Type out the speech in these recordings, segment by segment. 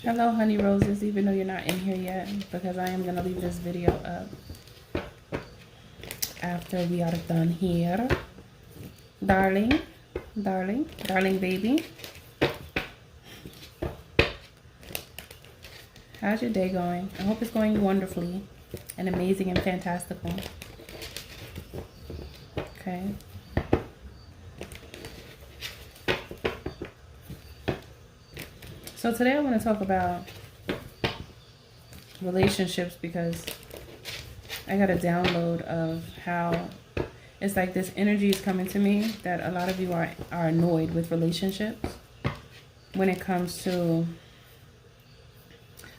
Hello, honey roses, even though you're not in here yet, because I am going to leave this video up after we are done here. Darling, darling, darling baby. How's your day going? I hope it's going wonderfully and amazing and fantastical. Okay. So today I want to talk about relationships because I got a download of how it's like this energy is coming to me that a lot of you are annoyed with relationships when it comes to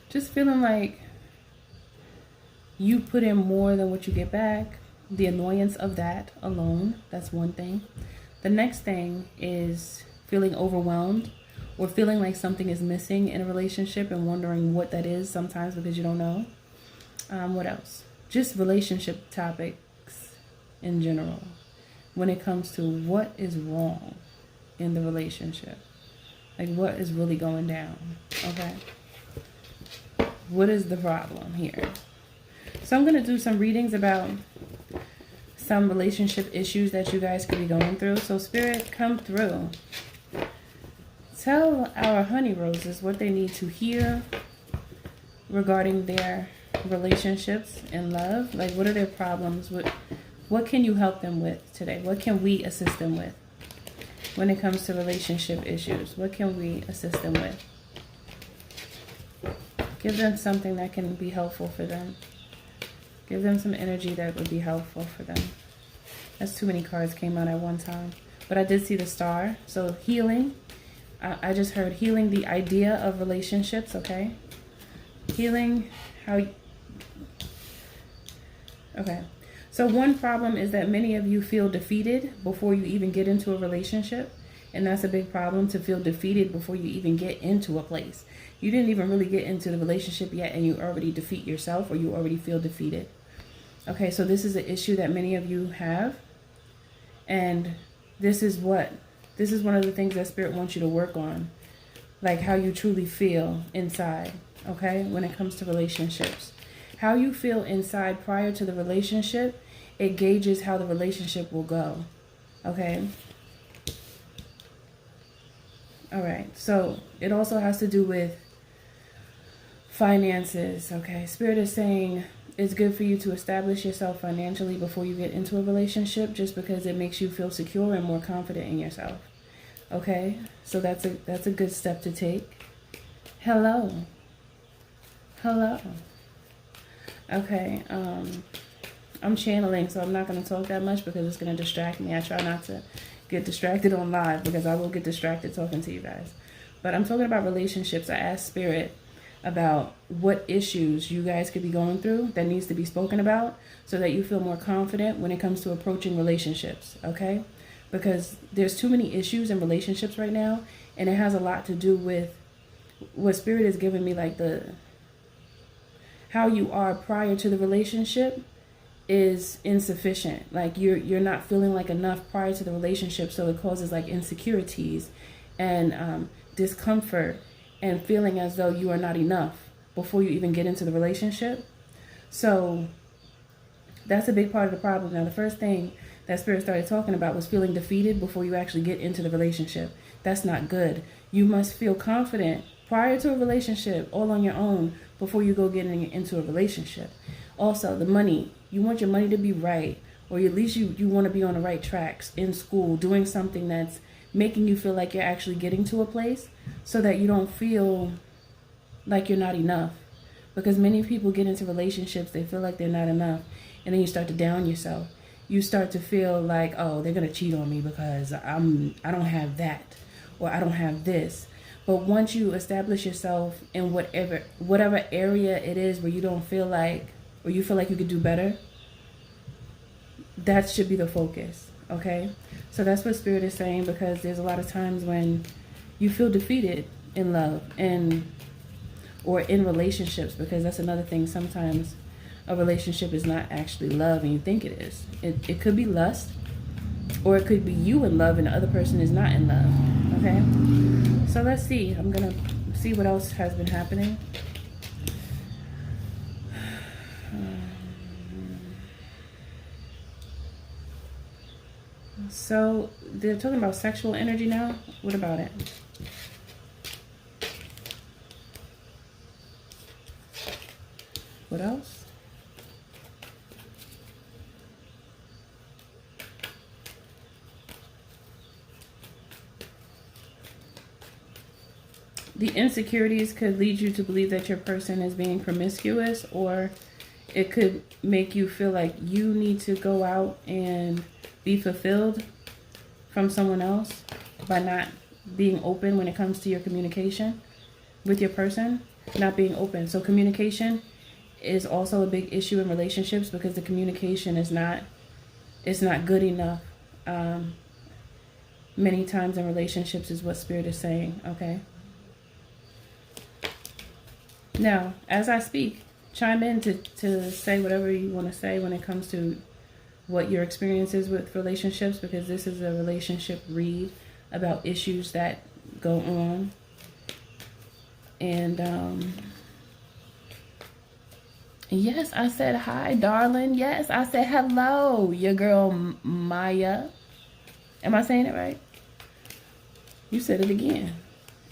just feeling like you put in more than what you get back. The annoyance of that alone, that's one thing. The next thing is feeling overwhelmed or feeling like something is missing in a relationship and wondering what that is sometimes because you don't know. What else? Just relationship topics in general when it comes to what is wrong in the relationship. Like what is really going down, okay? What is the problem here? So I'm going to do some readings about some relationship issues that you guys could be going through. So Spirit, come through. Tell our honey roses what they need to hear regarding their relationships and love. Like, what are their problems? What can you help them with today? What can we assist them with when it comes to relationship issues? What can we assist them with? Give them something that can be helpful for them. Give them some energy that would be helpful for them. That's too many cards came out at one time. But I did see the star. So healing. I just heard healing the idea of relationships, okay? Healing how... Okay. So one problem is that many of you feel defeated before you even get into a relationship. And that's a big problem, to feel defeated before you even get into a place. You didn't even really get into the relationship yet and you already defeat yourself or you already feel defeated. Okay, so this is an issue that many of you have. And this is one of the things that Spirit wants you to work on. Like how you truly feel inside, okay, when it comes to relationships. How you feel inside prior to the relationship, it gauges how the relationship will go, okay? All right, so it also has to do with finances, okay? Spirit is saying it's good for you to establish yourself financially before you get into a relationship, just because it makes you feel secure and more confident in yourself. Okay, so that's a good step to take. Hello. Okay, I'm channeling, so I'm not going to talk that much because it's going to distract me. I try not to get distracted on live because I will get distracted talking to you guys. But I'm talking about relationships. I asked Spirit about what issues you guys could be going through that needs to be spoken about so that you feel more confident when it comes to approaching relationships, okay? Because there's too many issues in relationships right now, and it has a lot to do with what Spirit has given me, like how you are prior to the relationship is insufficient. Like you're not feeling like enough prior to the relationship, so it causes like insecurities and discomfort and feeling as though you are not enough before you even get into the relationship. So that's a big part of the problem. Now, the first thing that Spirit started talking about was feeling defeated before you actually get into the relationship. That's not good. You must feel confident prior to a relationship all on your own before you go getting into a relationship. Also, the money. You want your money to be right, or at least you want to be on the right tracks in school, doing something that's making you feel like you're actually getting to a place so that you don't feel like you're not enough. Because many people get into relationships, they feel like they're not enough, and then you start to down yourself. You start to feel like, oh, they're going to cheat on me because I don't have that, or I don't have this. But once you establish yourself in whatever area it is where you don't feel like, or you feel like you could do better, that should be the focus, okay? So that's what Spirit is saying, because there's a lot of times when you feel defeated in love or in relationships, because that's another thing. Sometimes a relationship is not actually love and you think it is. It could be lust, or it could be you in love and the other person is not in love, okay? So let's see. I'm going to see what else has been happening. So they're talking about sexual energy now. What about it? What else? The insecurities could lead you to believe that your person is being promiscuous, or it could make you feel like you need to go out and be fulfilled from someone else by not being open when it comes to your communication with your person, not being open. So communication is also a big issue in relationships, because the communication is not good enough. Many times in relationships is what Spirit is saying, okay? Now, as I speak, chime in to say whatever you want to say when it comes to what your experience is with relationships, because this is a relationship read about issues that go on. And yes, I said hi, darling. Yes, I said hello, your girl Maya. Am I saying it right? You said it again.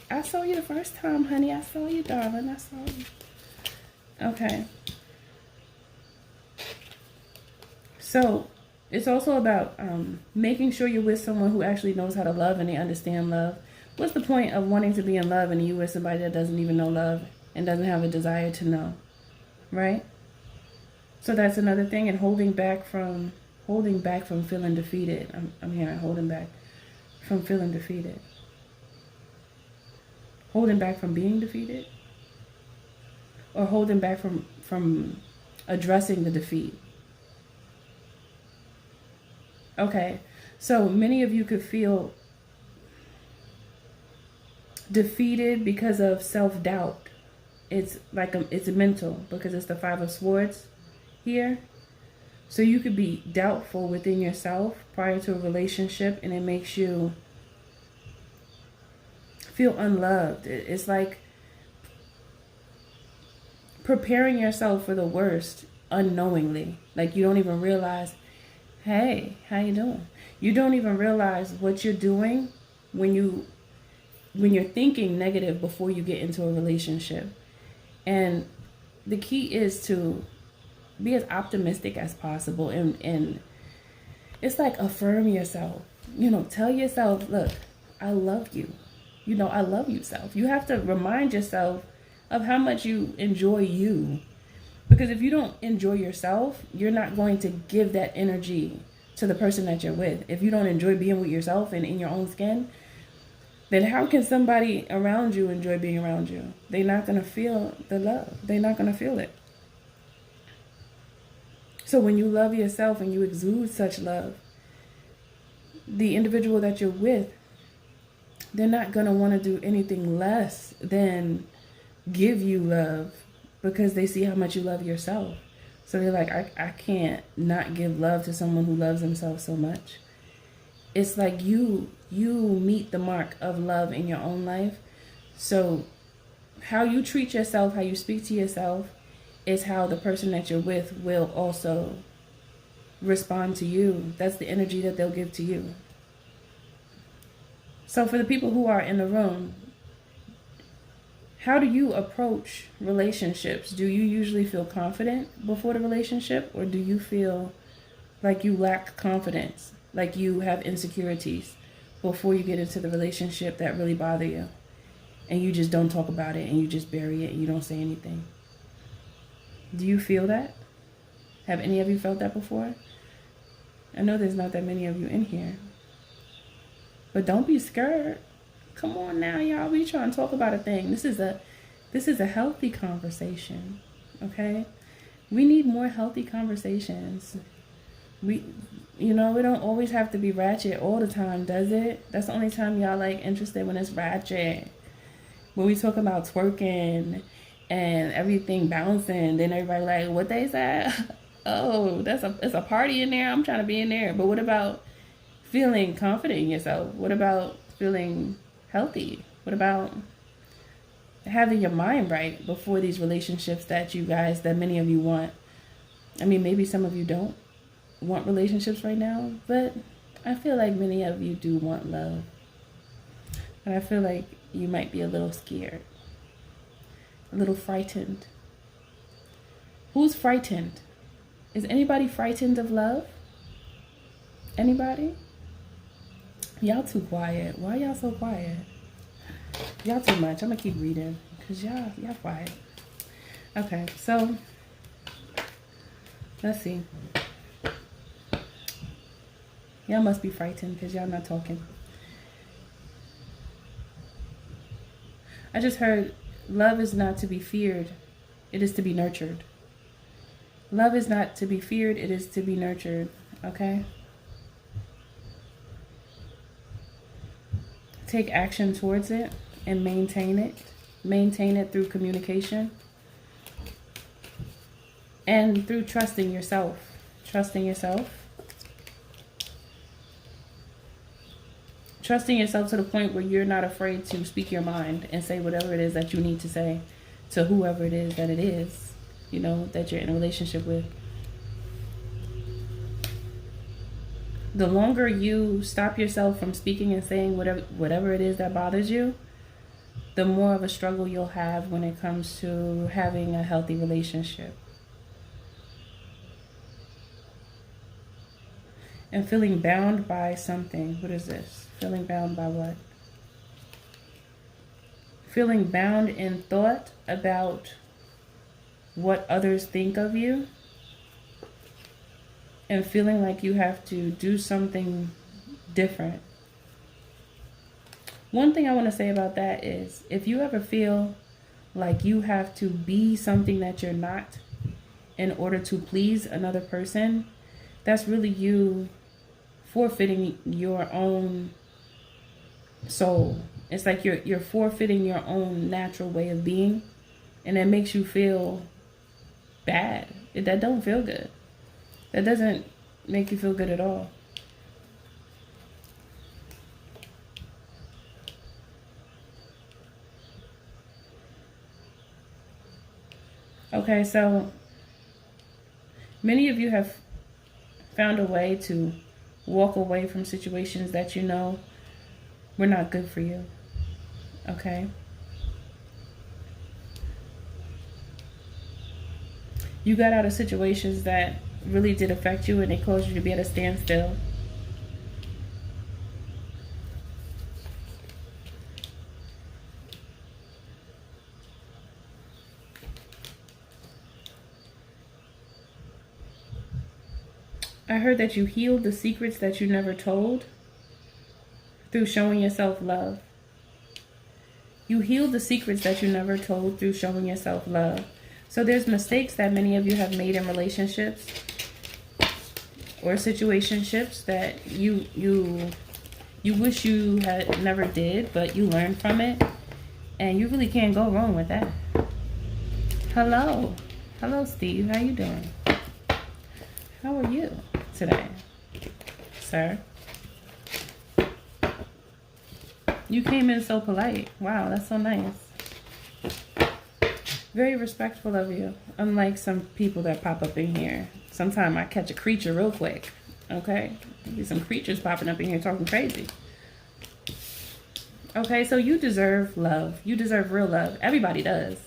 I saw you the first time, honey. I saw you, darling. I saw you. Okay. So it's also about making sure you're with someone who actually knows how to love and they understand love. What's the point of wanting to be in love and you with somebody that doesn't even know love and doesn't have a desire to know, right? So that's another thing. And holding back from feeling defeated. I'm hearing holding back from feeling defeated. Holding back from being defeated, or holding back from addressing the defeat. Okay, so many of you could feel defeated because of self-doubt. It's like it's mental, because it's the Five of Swords here. So you could be doubtful within yourself prior to a relationship, and it makes you feel unloved. It's like preparing yourself for the worst unknowingly. Like you don't even realize, hey, how you doing? You don't even realize what you're doing when you're thinking negative before you get into a relationship. And the key is to be as optimistic as possible, and it's like affirm yourself. Tell yourself, look, I love you. I love you, self. You have to remind yourself of how much you enjoy you. Because if you don't enjoy yourself, you're not going to give that energy to the person that you're with. If you don't enjoy being with yourself and in your own skin, then how can somebody around you enjoy being around you? They're not going to feel the love. They're not going to feel it. So when you love yourself and you exude such love, the individual that you're with, they're not going to want to do anything less than give you love, because they see how much you love yourself. So they're like, I can't not give love to someone who loves themselves so much. It's like you meet the mark of love in your own life. So how you treat yourself, how you speak to yourself, is how the person that you're with will also respond to you. That's the energy that they'll give to you. So for the people who are in the room, how do you approach relationships? Do you usually feel confident before the relationship, or do you feel like you lack confidence, like you have insecurities before you get into the relationship that really bother you, and you just don't talk about it and you just bury it and you don't say anything? Do you feel that? Have any of you felt that before? I know there's not that many of you in here. But don't be scared. Come on now, y'all. We trying to talk about a thing. This is a healthy conversation, okay? We need more healthy conversations. We don't always have to be ratchet all the time, does it? That's the only time y'all interested, when it's ratchet. When we talk about twerking and everything bouncing, then everybody like, what they said? Oh, it's a party in there. I'm trying to be in there. But what about feeling confident in yourself? What about feeling healthy? What about having your mind right before these relationships that many of you want. I mean, maybe some of you don't want relationships right now, but I feel like many of you do want love. And I feel like you might be a little scared, a little frightened. Who's frightened? Is anybody frightened of love? Anybody? Y'all too quiet. Why y'all so quiet? Y'all too much. I'm gonna keep reading because y'all quiet. Okay, so let's see. Y'all must be frightened because y'all not talking. I just heard love is not to be feared. It is to be nurtured. Love is not to be feared. It is to be nurtured. Okay? Take action towards it and maintain it. Maintain it through communication and through trusting yourself. Trusting yourself. Trusting yourself to the point where you're not afraid to speak your mind and say whatever it is that you need to say to whoever it is, you know, that you're in a relationship with. The longer you stop yourself from speaking and saying whatever it is that bothers you, the more of a struggle you'll have when it comes to having a healthy relationship. And feeling bound by something. What is this? Feeling bound by what? Feeling bound in thought about what others think of you. And feeling like you have to do something different. One thing I want to say about that is, if you ever feel like you have to be something that you're not in order to please another person, that's really you forfeiting your own soul. It's like you're forfeiting your own natural way of being, and it makes you feel bad. That don't feel good. That doesn't make you feel good at all. Okay, so many of you have found a way to walk away from situations that you know were not good for you. Okay? You got out of situations that really did affect you and they caused you to be at a standstill. I heard that you healed the secrets that you never told through showing yourself love. You healed the secrets that you never told through showing yourself love. So there's mistakes that many of you have made in relationships or situationships that you wish you had never did, but you learned from it, and you really can't go wrong with that. Hello, Steve. How you doing? How are you today, sir? You came in so polite. Wow, that's so nice. Very respectful of you. Unlike some people that pop up in here. Sometimes I catch a creature real quick. Okay? Maybe some creatures popping up in here talking crazy. Okay, so you deserve love. You deserve real love. Everybody does.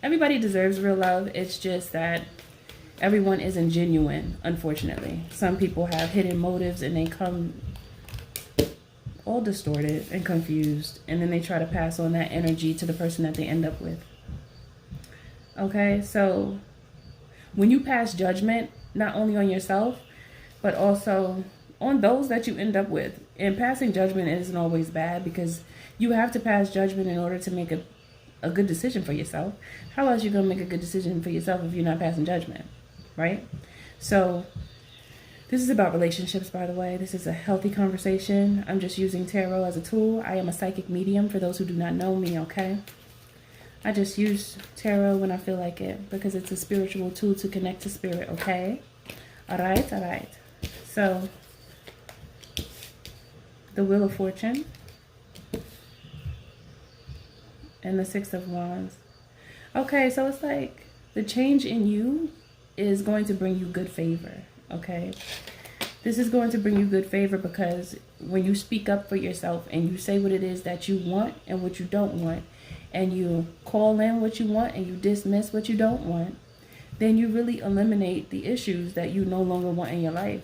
Everybody deserves real love. It's just that everyone isn't genuine, unfortunately. Some people have hidden motives and they come all distorted and confused, and then they try to pass on that energy to the person that they end up with. Okay, so when you pass judgment, not only on yourself, but also on those that you end up with, and passing judgment isn't always bad, because you have to pass judgment in order to make a good decision for yourself. How else are you going to make a good decision for yourself if you're not passing judgment, right? So this is about relationships, by the way. This is a healthy conversation. I'm just using tarot as a tool. I am a psychic medium, for those who do not know me, okay? I just use tarot when I feel like it, because it's a spiritual tool to connect to spirit, okay? All right. So, the Wheel of Fortune. and the Six of Wands. Okay, so it's like the change in you is going to bring you good favor, okay? This is going to bring you good favor because when you speak up for yourself and you say what it is that you want and what you don't want, and you call in what you want and you dismiss what you don't want, then you really eliminate the issues that you no longer want in your life.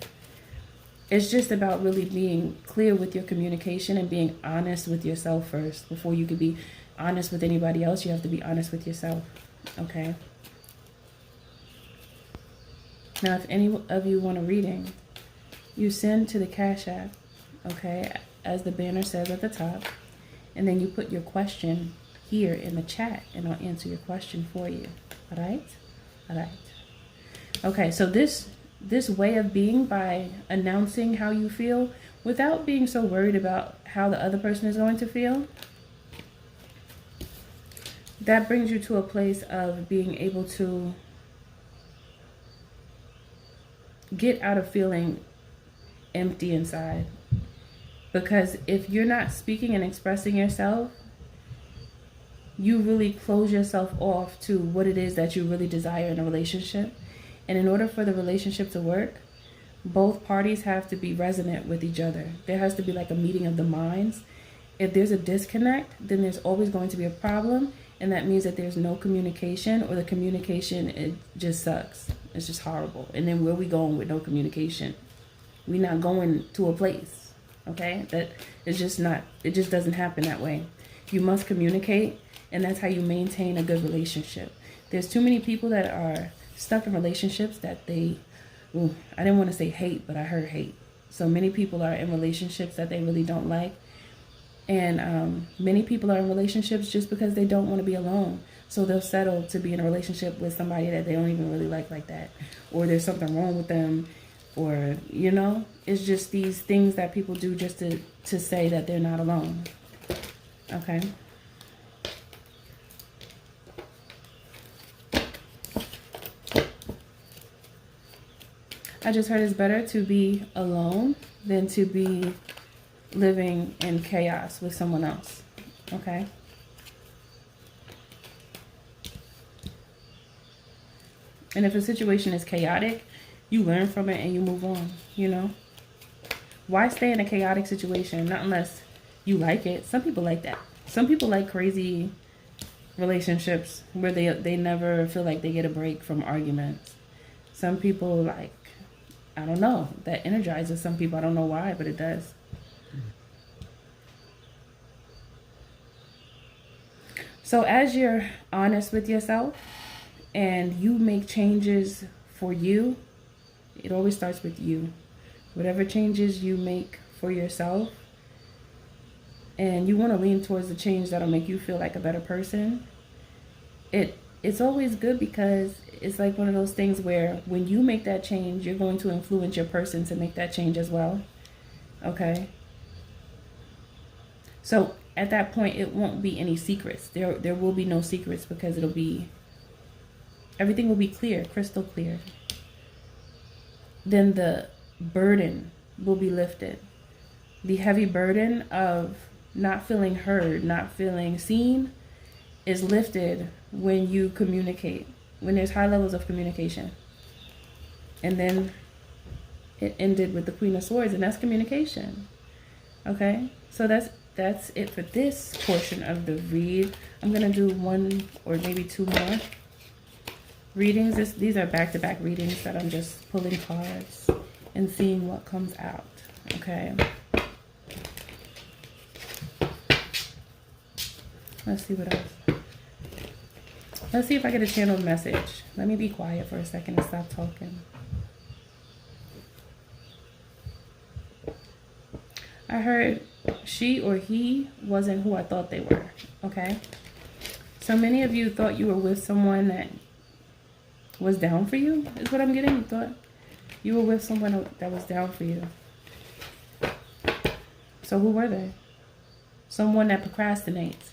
It's just about really being clear with your communication and being honest with yourself first. Before you can be honest with anybody else, you have to be honest with yourself, okay? Now, if any of you want a reading, you send to the Cash App, okay, as the banner says at the top, and then you put your question here in the chat, and I'll answer your question for you, all right? All right. Okay, so this way of being, by announcing how you feel without being so worried about how the other person is going to feel, that brings you to a place of being able to get out of feeling empty inside. Because if you're not speaking and expressing yourself, you really close yourself off to what it is that you really desire in a relationship. And in order for the relationship to work, both parties have to be resonant with each other. There has to be like a meeting of the minds. If there's a disconnect, then there's always going to be a problem. And that means that there's no communication, or the communication, it just sucks. It's just horrible. And then where we going with no communication? We're not going to a place, okay? That is just not, it just doesn't happen that way. You must communicate, and that's how you maintain a good relationship. There's too many people that are stuck in relationships that they, I didn't want to say hate, but I heard hate. So many people are in relationships that they really don't like. And many people are in relationships just because they don't want to be alone. So they'll settle to be in a relationship with somebody that they don't even really like that. Or there's something wrong with them. Or, you know, it's just these things that people do just to say that they're not alone. Okay. I just heard it's better to be alone than to be living in chaos with someone else. Okay. And if a situation is chaotic, you learn from it and you move on, you know? Why stay in a chaotic situation? Not unless you like it. Some people like that. Some people like crazy relationships where they never feel like they get a break from arguments. Some people like, I don't know, that energizes some people. I don't know why, but it does. So as you're honest with yourself and you make changes for you, it always starts with you. Whatever changes you make for yourself, and you want to lean towards the change that'll make you feel like a better person, it's always good, because it's like one of those things where when you make that change, you're going to influence your person to make that change as well. Okay? So at that point, it won't be any secrets. There will be no secrets, because everything will be clear, crystal clear. Then the burden will be lifted. The heavy burden of not feeling heard, not feeling seen, is lifted when you communicate, when there's high levels of communication. And then it ended with the Queen of Swords, and that's communication. Okay? So that's it for this portion of the read. I'm going to do one or maybe two more readings. These are back-to-back readings that I'm just pulling cards and seeing what comes out. Okay? Let's see what else. Let's see if I get a channeled message. Let me be quiet for a second and stop talking. I heard she or he wasn't who I thought they were. Okay? So many of you thought you were with someone that was down for you, is what I'm getting. You thought you were with someone that was down for you. So who were they? Someone that procrastinates.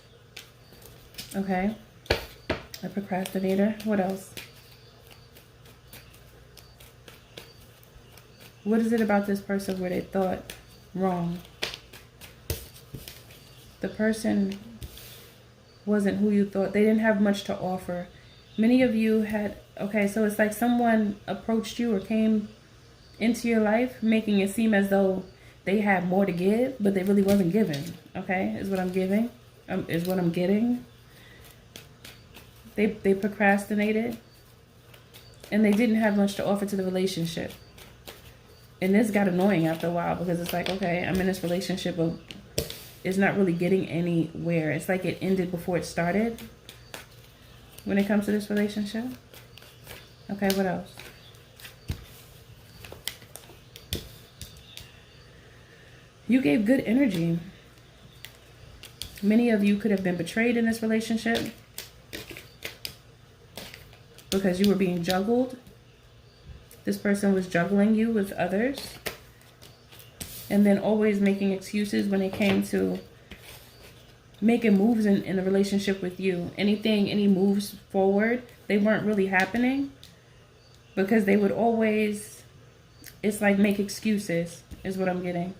Okay? A procrastinator. What else? What is it about this person where they thought wrong? The person wasn't who you thought. They didn't have much to offer. Many of you had, okay, so it's like someone approached you or came into your life making it seem as though they had more to give, but they really wasn't giving, okay, is what I'm giving, is what I'm getting. They procrastinated, and they didn't have much to offer to the relationship. And this got annoying after a while, because it's like, okay, I'm in this relationship, but it's not really getting anywhere. It's like it ended before it started when it comes to this relationship. Okay, what else? You gave good energy. Many of you could have been betrayed in this relationship because you were being juggled. This person was juggling you with others, and then always making excuses when it came to making moves in the relationship with you. Any moves forward, they weren't really happening because they would always, it's like make excuses is what I'm getting.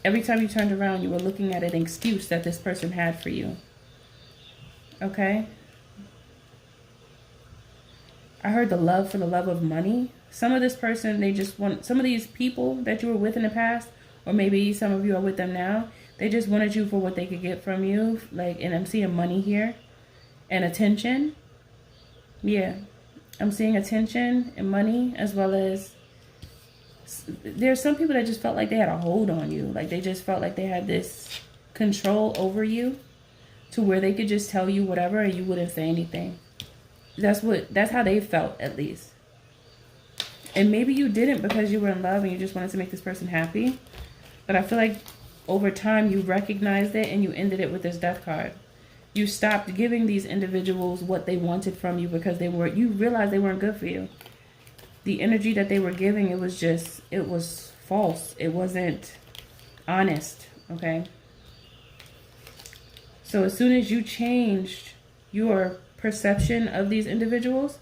Every time you turned around, you were looking at an excuse that this person had for you. Okay? I heard the love for the love of money. Some of this person, they just want, some of these people that you were with in the past, or maybe some of you are with them now, they just wanted you for what they could get from you. Like, and I'm seeing money here and attention. Yeah. I'm seeing attention and money, as well as there's some people that just felt like they had a hold on you. Like they just felt like they had this control over you to where they could just tell you whatever and you wouldn't say anything. That's how they felt, at least. And maybe you didn't because you were in love and you just wanted to make this person happy. But I feel like over time you recognized it and you ended it with this death card. You stopped giving these individuals what they wanted from you because you realized they weren't good for you. The energy that they were giving, it was false. It wasn't honest, okay? So as soon as you changed your perception of these individuals,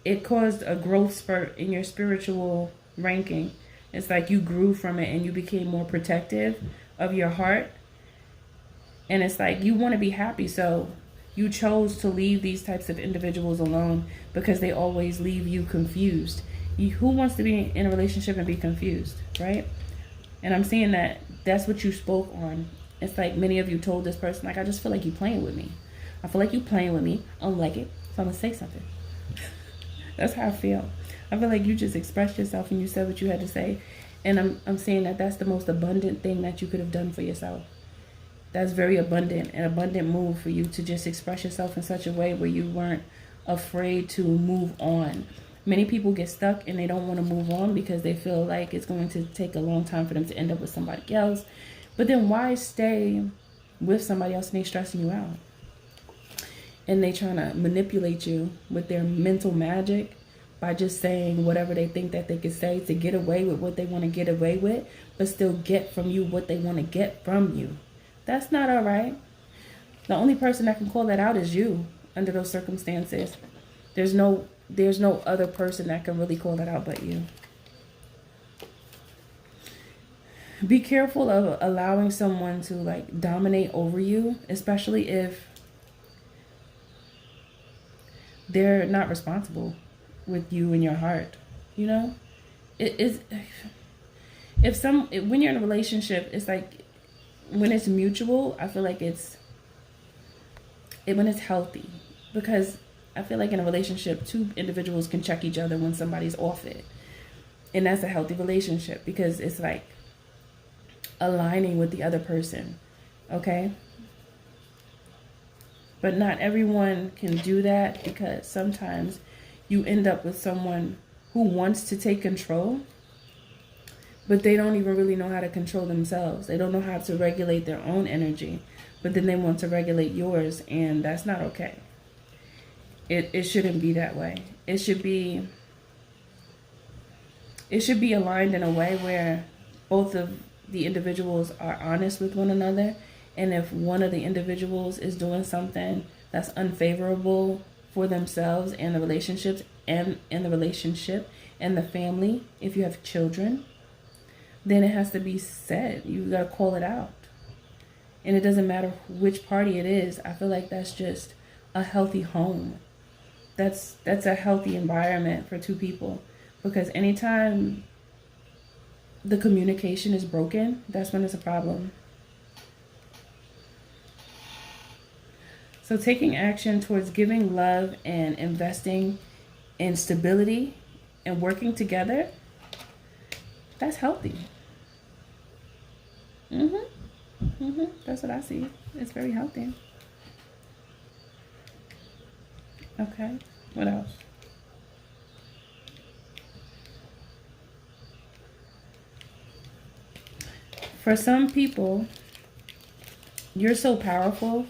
it caused a growth spurt in your spiritual ranking. It's like you grew from it and you became more protective of your heart. And it's like you want to be happy, so you chose to leave these types of individuals alone because they always leave you confused. Who wants to be in a relationship and be confused, right? And I'm seeing that that's what you spoke on. It's like many of you told this person, like, I just feel like you playing with me. I feel like you playing with me. I don't like it, so I'm going to say something. That's how I feel. I feel like you just expressed yourself and you said what you had to say. And I'm saying that that's the most abundant thing that you could have done for yourself. That's very abundant, an abundant move for you to just express yourself in such a way where you weren't afraid to move on. Many people get stuck and they don't want to move on because they feel like it's going to take a long time for them to end up with somebody else. But then why stay with somebody else and they stressing you out? And they trying to manipulate you with their mental magic by just saying whatever they think that they could say to get away with what they want to get away with, but still get from you what they want to get from you. That's not all right. The only person that can call that out is you under those circumstances. There's no other person that can really call that out but you. Be careful of allowing someone to like dominate over you, especially if they're not responsible with you and your heart. You know, when you're in a relationship, it's like when it's mutual, I feel like when it's healthy, because I feel like in a relationship, two individuals can check each other when somebody's off it. And that's a healthy relationship because it's like aligning with the other person, okay? But not everyone can do that because sometimes you end up with someone who wants to take control, but they don't even really know how to control themselves. They don't know how to regulate their own energy, but then they want to regulate yours, and that's not okay. It shouldn't be that way. It should be aligned in a way where both of the individuals are honest with one another, and if one of the individuals is doing something that's unfavorable for themselves and the relationships and in the relationship and the family, if you have children, then it has to be said. You got to call it out. And it doesn't matter which party it is. I feel like that's just a healthy home. That's a healthy environment for two people. Because anytime the communication is broken, that's when it's a problem. So taking action towards giving love and investing in stability and working together, that's healthy. That's what I see. It's very healthy. Okay, what else? For some people, you're so powerful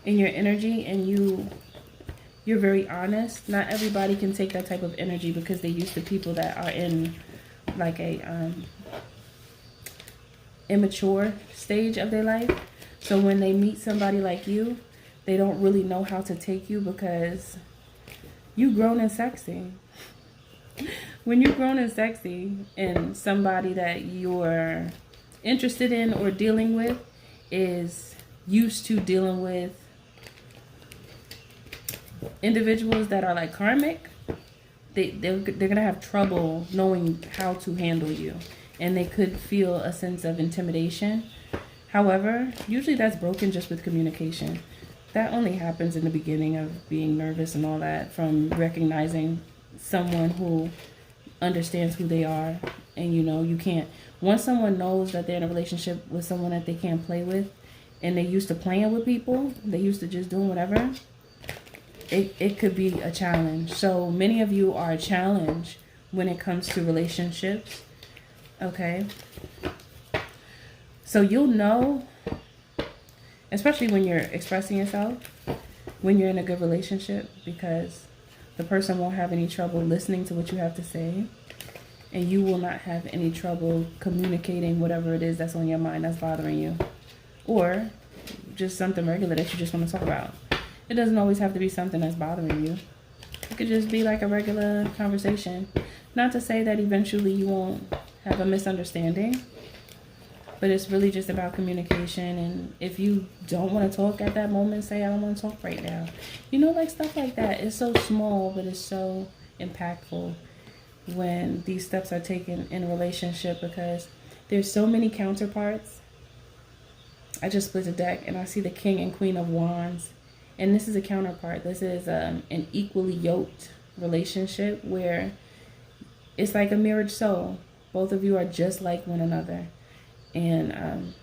in your energy, and you're very honest. Not everybody can take that type of energy because they're used to people that are in like a immature stage of their life. So when they meet somebody like you, they don't really know how to take you because you grown and sexy. When you're grown and sexy and somebody that you're interested in or dealing with is used to dealing with individuals that are like karmic, they're gonna have trouble knowing how to handle you, and they could feel a sense of intimidation. However, usually that's broken just with communication. That only happens in the beginning of being nervous and all that, from recognizing someone who understands who they are. And you can't, once someone knows that they're in a relationship with someone that they can't play with, and they're used to playing with people, they're used to just doing whatever, it could be a challenge. So many of you are a challenge when it comes to relationships. Okay, so you'll know, especially when you're expressing yourself, when you're in a good relationship, because the person won't have any trouble listening to what you have to say, and you will not have any trouble communicating whatever it is that's on your mind that's bothering you, or just something regular that you just want to talk about. It doesn't always have to be something that's bothering you. It could just be like a regular conversation. Not to say that eventually you won't have a misunderstanding, but it's really just about communication. And if you don't want to talk at that moment, say, I don't want to talk right now. Like stuff like that. It's so small, but it's so impactful when these steps are taken in a relationship, because there's so many counterparts. I just split the deck and I see the King and Queen of Wands. And this is a counterpart. This is an equally yoked relationship where it's like a marriage soul. Both of you are just like one another. And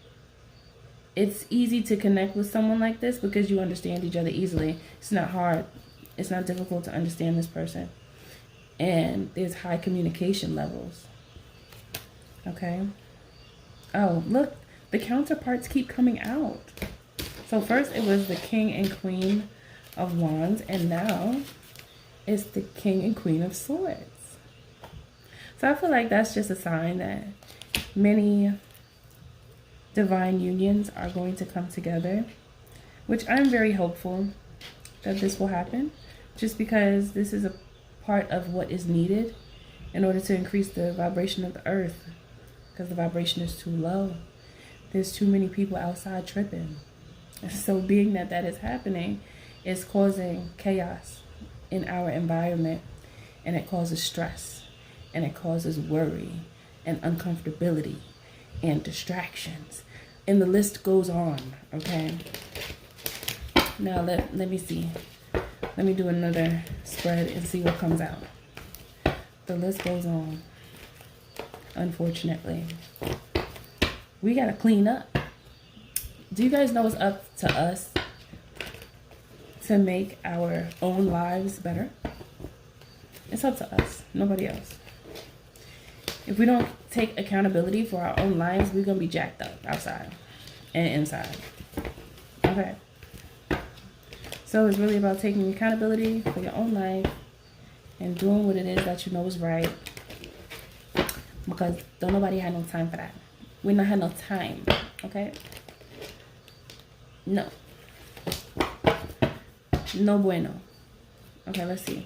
it's easy to connect with someone like this because you understand each other easily. It's not hard. It's not difficult to understand this person. And there's high communication levels. Okay. Oh, look. The counterparts keep coming out. So first it was the King and Queen of Wands, and now it's the King and Queen of Swords. So I feel like that's just a sign that many divine unions are going to come together, which I'm very hopeful that this will happen, just because this is a part of what is needed in order to increase the vibration of the earth, because the vibration is too low. There's too many people outside tripping. So being that is happening, it's causing chaos in our environment, and it causes stress, and it causes worry and uncomfortability and distractions, and the list goes on. Okay, now let me see, let me do another spread and see what comes out. The list goes on. Unfortunately, we gotta clean up. Do you guys know it's up to us to make our own lives better? It's up to us, nobody else. If we don't take accountability for our own lives, we're going to be jacked up outside and inside. Okay. So it's really about taking accountability for your own life and doing what it is that you know is right. Because don't nobody have no time for that. We don't have no time. Okay? No. No bueno. Okay, let's see.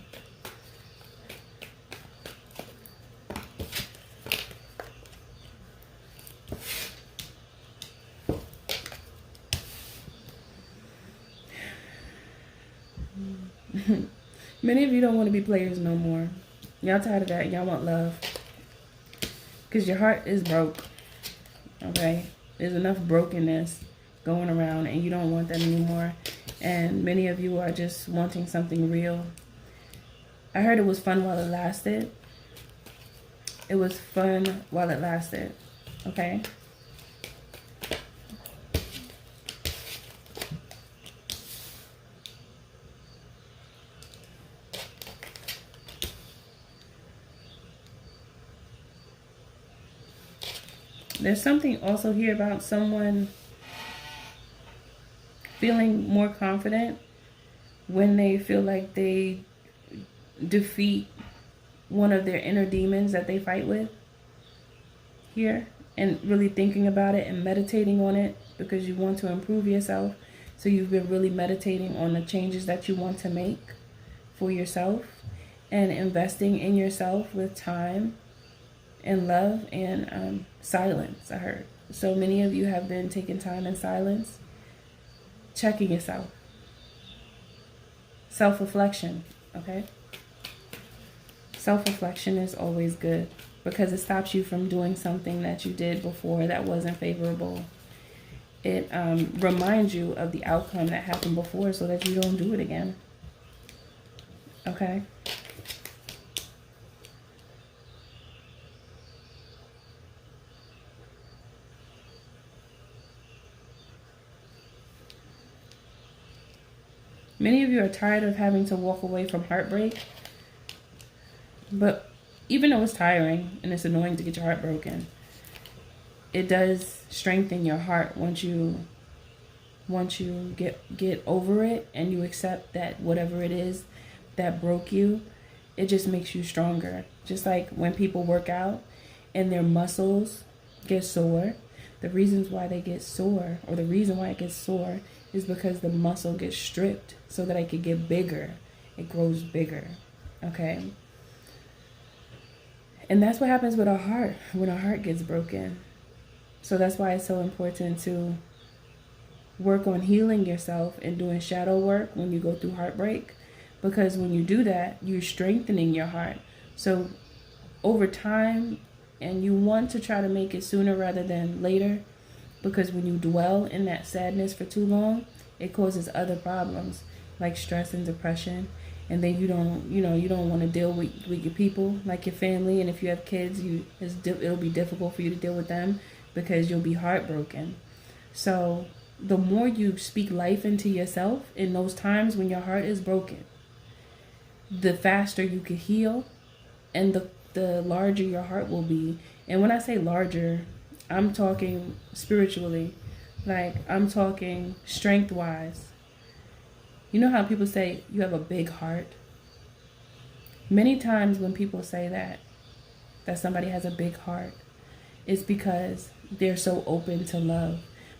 Many of you don't want to be players no more. Y'all tired of that. Y'all want love. Because your heart is broke. Okay? There's enough brokenness going around and you don't want that anymore. And many of you are just wanting something real. I heard it was fun while it lasted. It was fun while it lasted. Okay? There's something also here about someone feeling more confident when they feel like they defeat one of their inner demons that they fight with here, and really thinking about it and meditating on it because you want to improve yourself. So you've been really meditating on the changes that you want to make for yourself and investing in yourself with time and love and silence, I heard. So many of you have been taking time in silence, checking yourself. Self-reflection, okay? Self-reflection is always good because it stops you from doing something that you did before that wasn't favorable. It reminds you of the outcome that happened before so that you don't do it again, okay? Many of you are tired of having to walk away from heartbreak. But even though it's tiring and it's annoying to get your heart broken, it does strengthen your heart once you get over it and you accept that whatever it is that broke you, it just makes you stronger. Just like when people work out and their muscles get sore, the reasons why they get sore, or the reason why it gets sore, is because the muscle gets stripped so that it could get bigger. It grows bigger, okay? And that's what happens with our heart when our heart gets broken. So that's why it's so important to work on healing yourself and doing shadow work when you go through heartbreak. Because when you do that, you're strengthening your heart. So over time, and you want to try to make it sooner rather than later, because when you dwell in that sadness for too long, it causes other problems like stress and depression. And then you don't want to deal with your people, like your family. And if you have kids, it'll be difficult for you to deal with them because you'll be heartbroken. So the more you speak life into yourself in those times when your heart is broken, the faster you can heal and the larger your heart will be. And when I say larger, I'm talking spiritually. Like, I'm talking strength-wise. You know how people say you have a big heart? Many times when people say that somebody has a big heart, it's because they're so open to love.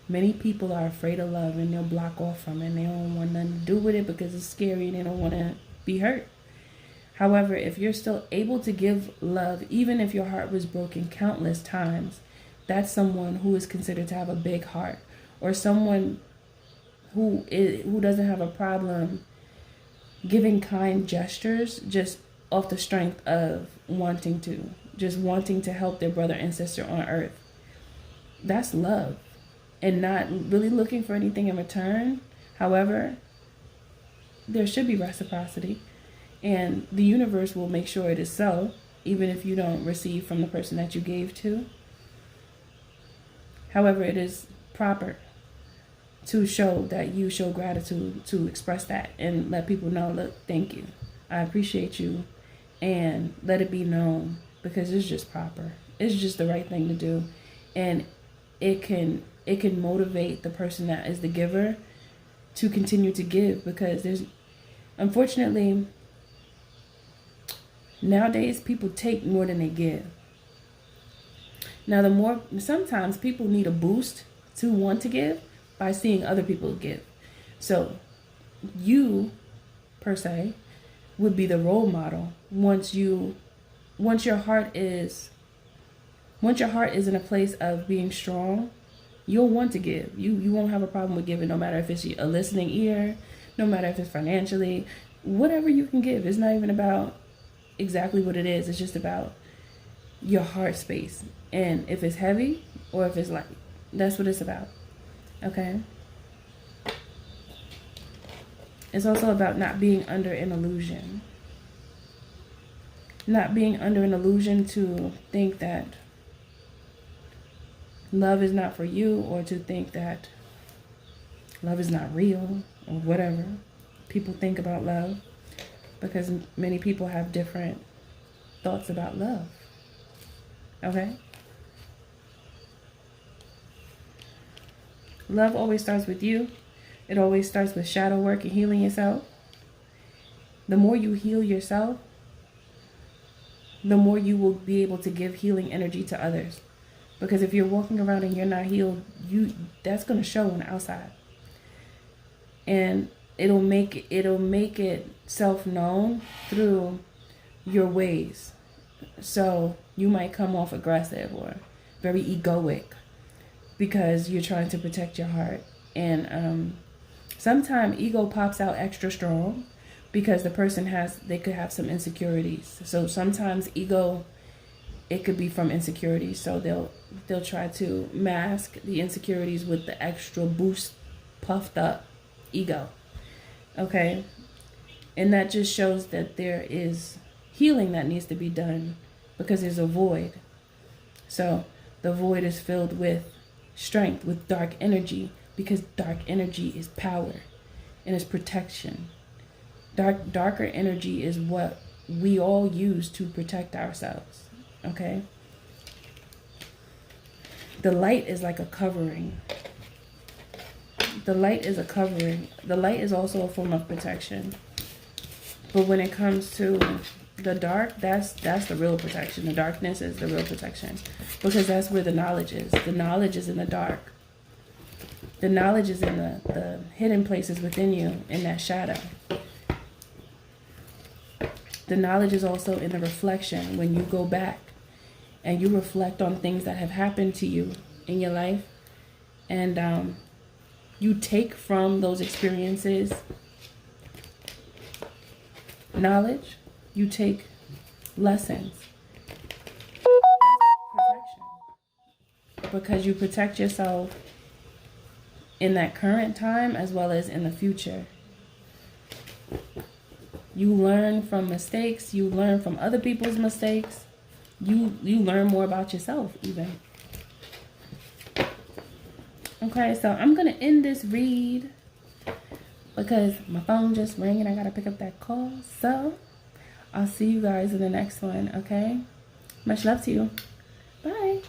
Many people are afraid of love and they'll block off from it and they don't want nothing to do with it because it's scary and they don't want to be hurt. However, if you're still able to give love, even if your heart was broken countless times, that's someone who is considered to have a big heart, or someone who doesn't have a problem giving kind gestures just off the strength of wanting to help their brother and sister on earth. That's love, and not really looking for anything in return. However, there should be reciprocity, and the universe will make sure it is so, even if you don't receive from the person that you gave to. However, it is proper to show that you show gratitude, to express that and let people know, look, thank you, I appreciate you, and let it be known, because it's just proper. It's just the right thing to do, and it can motivate the person that is the giver to continue to give, because unfortunately, nowadays people take more than they give. Now, sometimes people need a boost to want to give by seeing other people give. So you, per se, would be the role model. Once your heart is in a place of being strong, you'll want to give. You won't have a problem with giving, no matter if it's a listening ear, no matter if it's financially, whatever you can give. It's not even about exactly what it is. It's just about your heart space. And if it's heavy or if it's light, that's what it's about. Okay? It's also about not being under an illusion. Not being under an illusion to think that love is not for you, or to think that love is not real, or whatever people think about love, because many people have different thoughts about love. Okay? Love always starts with you. It always starts with shadow work and healing yourself. The more you heal yourself, the more you will be able to give healing energy to others. Because if you're walking around and you're not healed, that's going to show on the outside. And it'll make it self-known through your ways. So you might come off aggressive or very egoic because you're trying to protect your heart. And sometimes ego pops out extra strong because the person they could have some insecurities. So sometimes ego, it could be from insecurities. So they'll try to mask the insecurities with the extra boost, puffed up ego. Okay? And that just shows that there is healing that needs to be done because there's a void. So the void is filled with strength, with dark energy, because dark energy is power and is protection. Darker energy is what we all use to protect ourselves. Okay? The light is like a covering. The light is a covering. The light is also a form of protection. But when it comes to the dark, that's the real protection. The darkness is the real protection. Because that's where the knowledge is. The knowledge is in the dark. The knowledge is in the hidden places within you, in that shadow. The knowledge is also in the reflection when you go back and you reflect on things that have happened to you in your life. And you take from those experiences knowledge. You take lessons. That's protection. Because you protect yourself in that current time as well as in the future. You learn from mistakes. You learn from other people's mistakes. You learn more about yourself even. Okay, so I'm going to end this read because my phone just rang and I got to pick up that call. So I'll see you guys in the next one, okay? Much love to you. Bye.